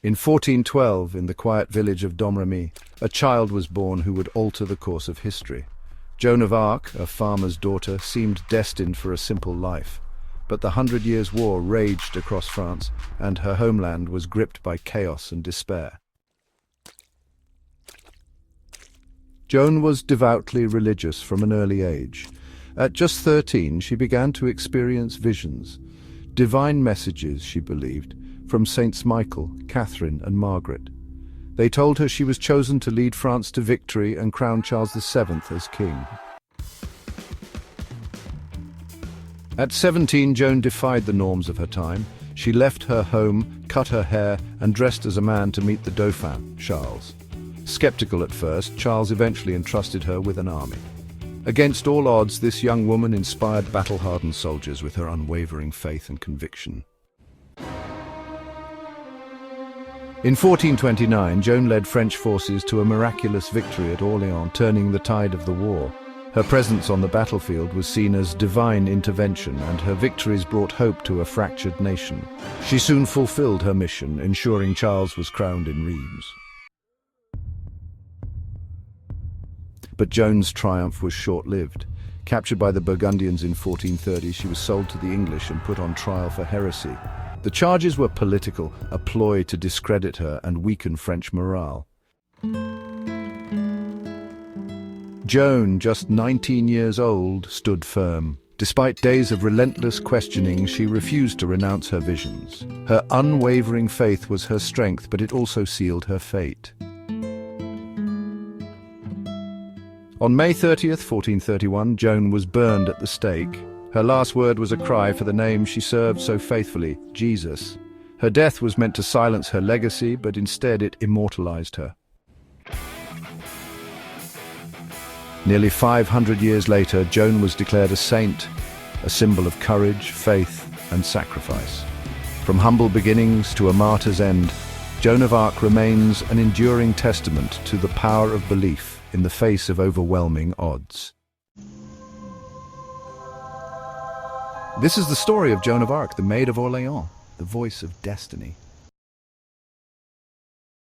In 1412, in the quiet village of Domrémy, a child was born who would alter the course of history. Joan of Arc, a farmer's daughter, seemed destined for a simple life. But the 100 Years' War raged across France, and her homeland was gripped by chaos and despair. Joan was devoutly religious from an early age. At just 13, she began to experience visions, divine messages, she believed, from Saints Michael, Catherine, and Margaret. They told her she was chosen to lead France to victory and crown Charles VII as king. At 17, Joan defied the norms of her time. She left her home, cut her hair, and dressed as a man to meet the Dauphin, Charles. Skeptical at first, Charles eventually entrusted her with an army. Against all odds, this young woman inspired battle-hardened soldiers with her unwavering faith and conviction. In 1429, Joan led French forces to a miraculous victory at Orléans, turning the tide of the war. Her presence on the battlefield was seen as divine intervention, and her victories brought hope to a fractured nation. She soon fulfilled her mission, ensuring Charles was crowned in Reims. But Joan's triumph was short-lived. Captured by the Burgundians in 1430, she was sold to the English and put on trial for heresy. The charges were political, a ploy to discredit her and weaken French morale. Joan, just 19 years old, stood firm. Despite days of relentless questioning, she refused to renounce her visions. Her unwavering faith was her strength, but it also sealed her fate. On May 30th, 1431, Joan was burned at the stake. Her last word was a cry for the name she served so faithfully, Jesus. Her death was meant to silence her legacy, but instead it immortalized her. Nearly 500 years later, Joan was declared a saint, a symbol of courage, faith, and sacrifice. From humble beginnings to a martyr's end, Joan of Arc remains an enduring testament to the power of belief in the face of overwhelming odds. This is the story of Joan of Arc, the Maid of Orléans, the voice of destiny.